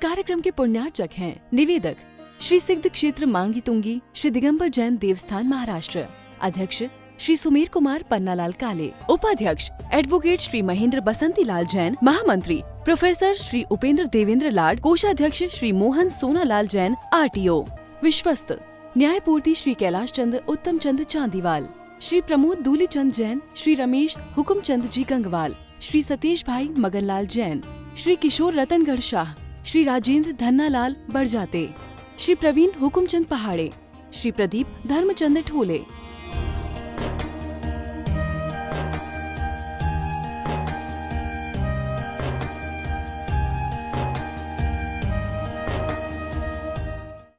कार्यक्रम के पुण्यार्चक हैं निवेदक श्री सिद्ध क्षेत्र मांगी तुंगी श्री दिगंबर जैन देवस्थान महाराष्ट्र, अध्यक्ष श्री सुमेर कुमार पन्नालाल काले, उपाध्यक्ष एडवोकेट श्री महेंद्र बसंती लाल जैन, महामंत्री प्रोफेसर श्री उपेंद्र देवेंद्र लाड, कोषाध्यक्ष श्री मोहन सोनालाल जैन RTO, विश्वस्त न्यायपूर्ति श्री कैलाश चंद उत्तम चंद चांदीवाल, श्री प्रमोद दूलीचंद जैन, श्री रमेश हुकुमचंद जी गंगवाल, श्री सतीश भाई मगनलाल जैन, श्री किशोर रतनगढ़ शाह, श्री राजेंद्र धन्नालाल बरजाते, श्री प्रवीण हुकुमचंद पहाड़े, श्री प्रदीप धर्मचंद ठोले।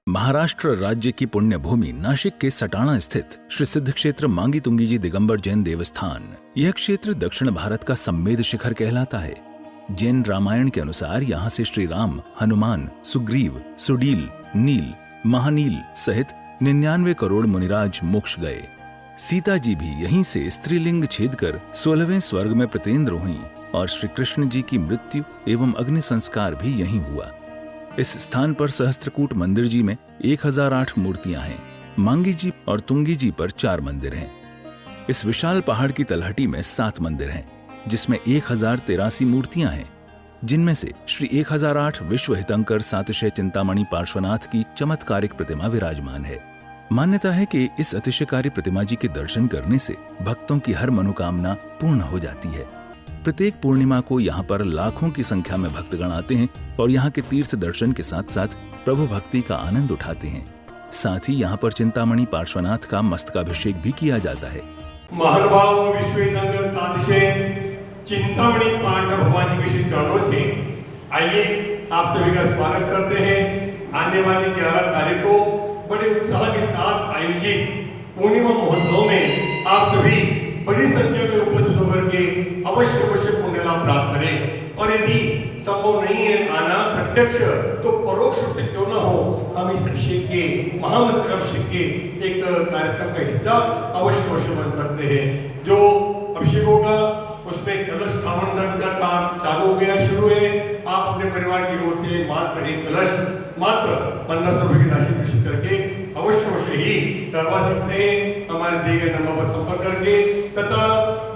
महाराष्ट्र राज्य की पुण्य भूमि नाशिक के सटाणा स्थित श्री सिद्ध क्षेत्र मांगी तुंगी जी दिगंबर जैन देवस्थान, यह क्षेत्र दक्षिण भारत का सम्मेद शिखर कहलाता है। जैन रामायण के अनुसार यहाँ से श्री राम, हनुमान, सुग्रीव, सुडील, नील, महानील सहित 99 करोड़ मुनिराज मोक्ष गए। सीता जी भी यहीं से स्त्रीलिंग छेद कर 16वें स्वर्ग में प्रतेंद्र हुई और श्री कृष्ण जी की मृत्यु एवं अग्नि संस्कार भी यहीं हुआ। इस स्थान पर सहस्त्रकूट मंदिर जी में 1008 मूर्तियां हैं। मांगी जी और तुंगी जी पर 4 मंदिर हैं। इस विशाल पहाड़ की तलहटी में 7 मंदिर हैं, जिसमें 1083 मूर्तियां हैं, जिनमें से श्री 1008 विश्व हितंकर सातिशय चिंतामणि पार्श्वनाथ की चमत्कारिक प्रतिमा विराजमान है। मान्यता है कि इस अतिशयकारी प्रतिमा जी के दर्शन करने से भक्तों की हर मनोकामना पूर्ण हो जाती है। प्रत्येक पूर्णिमा को यहाँ पर लाखों की संख्या में भक्तगण आते हैं और यहाँ के तीर्थ दर्शन के साथ साथ प्रभु भक्ति का आनंद उठाते हैं। साथ ही यहाँ पर चिंतामणि पार्श्वनाथ का मस्तकाभिषेक भी किया जाता है। महानुभाव विश्व हितंकर सातिशय चिंतामणि पांडव भगवान जी के श्री चरणों से आइए आप सभी का स्वागत करते हैं। आने वाली 11 तारीख को बड़े उत्साह के साथ आयोजित पूर्णिमा महोत्सव में आप सभी बड़ी संख्या में उपस्थित होकर के अवश्य पुण्य लाभ प्राप्त करें। और यदि संभव नहीं है आना प्रत्यक्ष, तो परोक्ष रूप से क्यों ना हो, हम इस अभिषेक के महामस्तक अभिषेक के एक कार्यक्रम का हिस्सा अवश्य बन सकते हैं। जो अभिषेक होगा उसमें कलश आमंत्रण का काम चालू हो गया, शुरू है। आप अपने परिवार की ओर से मात्र एक कलश मात्र 1500 रुपए की राशि प्रेषित करके अवश्य ही करवा सकते हैं। हमारे दिए गए नंबर पर संपर्क करके तथा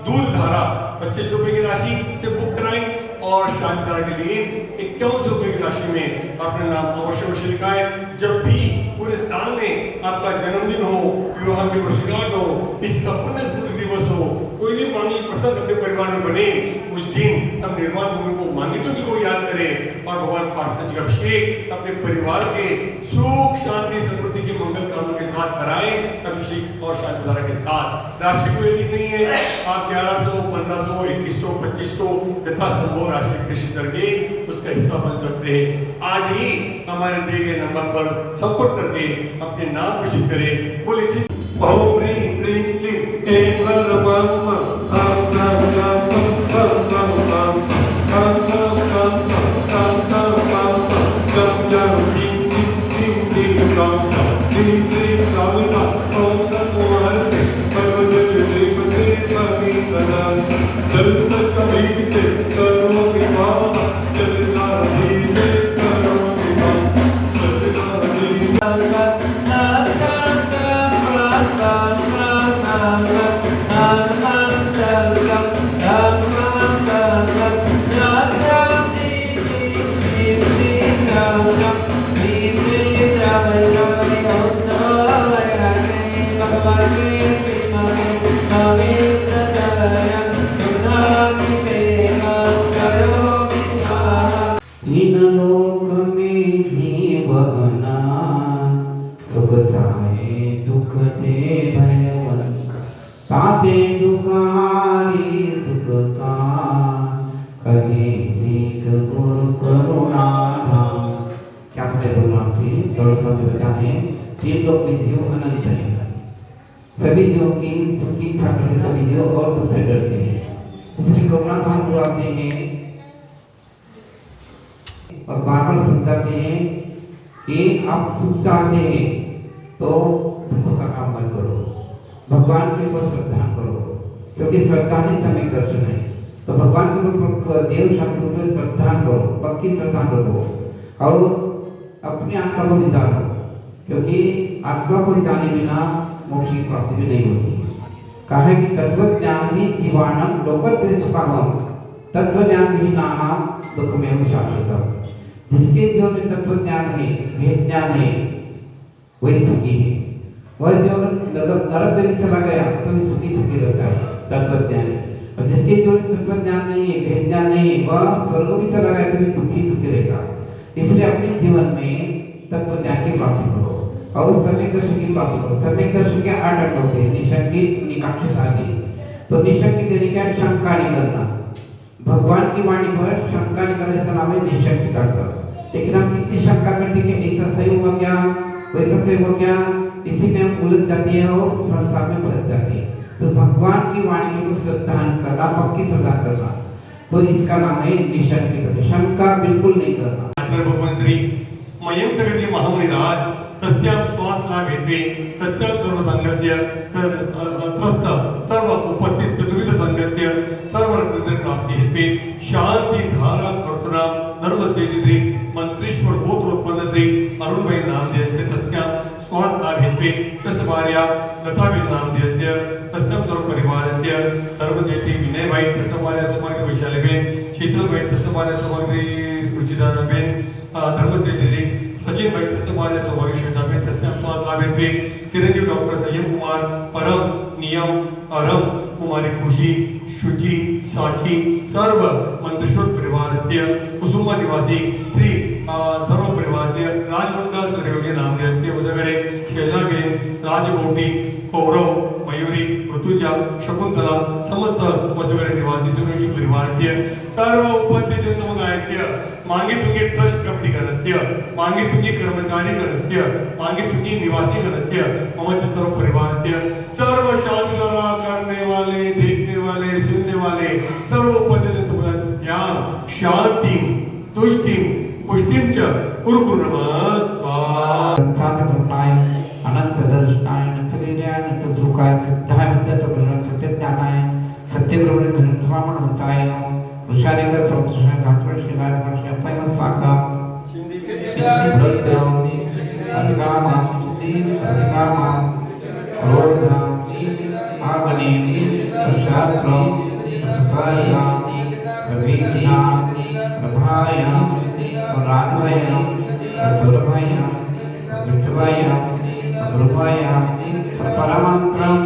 दूध धारा 25 रुपए की राशि से बुक कराएं और शादी धारा के लिए 51 रुपए की राशि में अपना नाम अवश्य लिखाएं। जब भी पूरे साल में आपका जन्मदिन हो, विवाह की वर्षगांठ हो, इसका पुण्य दिवस हो, कोई भी मांगलिक प्रसंग अपने परिवार में बने, उस दिन हम निर्माण भूमि को मांगी तुंगी को याद करें और भगवान पार्वती जी का अभिषेक अपने परिवार के सुख शांति समृद्धि की मंगल कामना के साथ कराएं। अभिषेक और शादी धारा के साथ राशि कोई अधिक नहीं है। आप 1100, 1500, 2100, 2500 यथा संभव राशि प्रेषित करके उसका हिस्सा बन सकते हैं। आज ही हमारे दिए गए नंबर पर संपर्क करके अपने नाम प्रेषित करें। बोले ओम ह्रीं ह्रीं क्लीं ऐं परब्रह्म सभी जीवों की सुखी ठाकुर सभी जीव और दुख से डरते हैं, इसलिए गौरव हम बुलाते हैं और बार समझाते हैं कि आप सुख चाहते हैं तो दुखों का काम मत करो, भगवान के ऊपर श्रद्धा करो, क्योंकि श्रद्धा ही समय दर्शन है। तो भगवान के ऊपर देव शास्त्र के ऊपर श्रद्धा करो, पक्की श्रद्धा रखो। और अपनी आत्मा को भी जानो, क्योंकि आत्मा को जाने बिना मोक्ष की प्राप्ति भी नहीं होती। कहा है कि तत्वज्ञान ही जीवानम लोकत्र सुखावम तत्वज्ञान ही नाम दुखमेव शाश्वतम। जिसके जीवन में तत्वज्ञान है, भेद ज्ञान है, वही सुखी है। वह जो नरक में चला गया तो भी सुखी सुखी रहता है, तत्वज्ञान। और जिसके जीवन में तत्वज्ञान नहीं है, भेद ज्ञान नहीं है, वह स्वर्ग भी चला गया तो भी दुखी दुखी रहेगा। इसलिए अपने जीवन में तत्वज्ञान की प्राप्ति करो और सम्यक दर्शन की प्राप्ति करो। सम्यक दर्शन के 8 अंग होते हैं, निशंकी, निकाक्षित आदि। तो निशंकित यानी क्या? शंका नहीं करना। भगवान की वाणी पर शंका नहीं करने का नाम है निशंकित अर्थ। लेकिन हम कितनी शंका करते कि ऐसा सही होगा क्या, वैसा सही होगा क्या, इसी में हम उलझ जाती है और संसार में फंस जाती है। तो भगवान की वाणी को श्रद्धा करना, पक्की श्रद्धा करना, तो इसका नाम है निशंकित। शंका बिल्कुल नहीं करना। भगवान श्री मयं सगति महामुनिराज तस्यां स्वास्थ्यलाभेत्वे तस्यां सर्वसंगस्य त्रस्त सर्व उपपत्ति चतुर्विध संगस्य सर्वरत्न प्राप्ति हेतवे शांति धारा कर्तुना धर्म तेजद्री मंत्रेश्वर गोत्रोत्पन्नद्री अरुणमय नाम देयस्य तस्यां स्वास्थ्यलाभेत्वे तस्य भार्या दत्ताबेन नाम देयस्य तस्यां सर्व परिवारस्य धर्मज्येष्ठी विनयभाई तस्य भार्या सुमार्ग वैशालीबेन शीतलभाई तस्य भार्या सुमार्ग रुचिदाबेन धर्मज्येष्ठी सचिन भाई तस्य भार्या सौभाग्य श्वेताबेन तस्यां स्वास्थ्यलाभेत्वे चिरंजीव डॉक्टर संयम कुमार परम नियम अरम कुमारी खुशी शुचि साखी सर्व मंत्रेश्वर परिवारस्य कुसुमा निवासी श्री सर्व परिवारस्य राजमंडल सूर्ययोगी नामदेवस्य उजगडे शैलाबेन राजगोटी कौरव मयूरी ऋतुजा शकुंतला समस्त वसुगडे निवासी सूर्ययोगी परिवारस्य सर्व उपपत्ति समुदायस्य मांगी तुंगी ट्रस्ट कमिटी गणस्य मांगी तुंगी कर्मचारी गणस्य मांगी तुंगी निवासी गणस्य मम सर्व परिवारस्य सर्व शांति करने वाले, देखने वाले, सुनने वाले सर्व उपपत्ति समुदायस्य शांति तुष्टि पुष्टिं च कुरु नमः। संस्थापनाय अनंत दर्शनाय नित्यवीर्याय नित्यसुखाय सिद्धाय विद्यातोग्रह सत्यज्ञानाय सत्यब्रह्मण्य धर्मस्वामनमताय विशालेकर संतोषाय घातवर शिवाय वर्षे पैम स्वाका चिंतित अधिकामा अधिकामा रोधा आगने शास्त्रम सारिया विज्ञा प्रभाया राघवया दुर्भया दुष्टभया गुरुभया परमांतरम।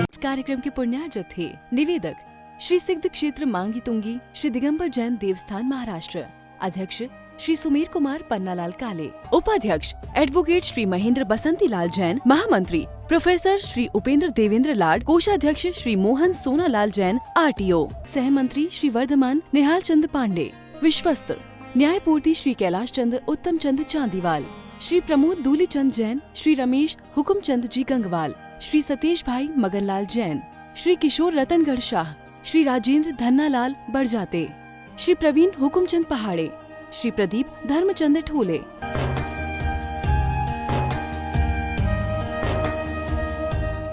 इस कार्यक्रम के पुण्यार्जक थे निवेदक श्री सिद्ध क्षेत्र मांगी तुंगी श्री दिगंबर जैन देवस्थान महाराष्ट्र, अध्यक्ष श्री सुमेर कुमार पन्नालाल काले, उपाध्यक्ष एडवोकेट श्री महेंद्र बसंती लाल जैन, महामंत्री प्रोफेसर श्री उपेंद्र देवेंद्र लाड, कोषाध्यक्ष श्री मोहन सोनालाल जैन RTO, सहमंत्री श्री वर्धमान निहाल चंद पांडे, विश्वस्त न्यायपूर्ति श्री कैलाश चंद उत्तम चंद चांदीवाल, श्री प्रमोद दूली चंद जैन, श्री रमेश हुकुम चंद जी गंगवाल, श्री सतीश भाई मगनलाल जैन, श्री किशोर रतनगढ़ शाह, श्री राजेंद्र धन्नालाल बड़जाते, श्री प्रवीण हुकुमचंद पहाड़े, श्री प्रदीप धर्मचंद ठोले।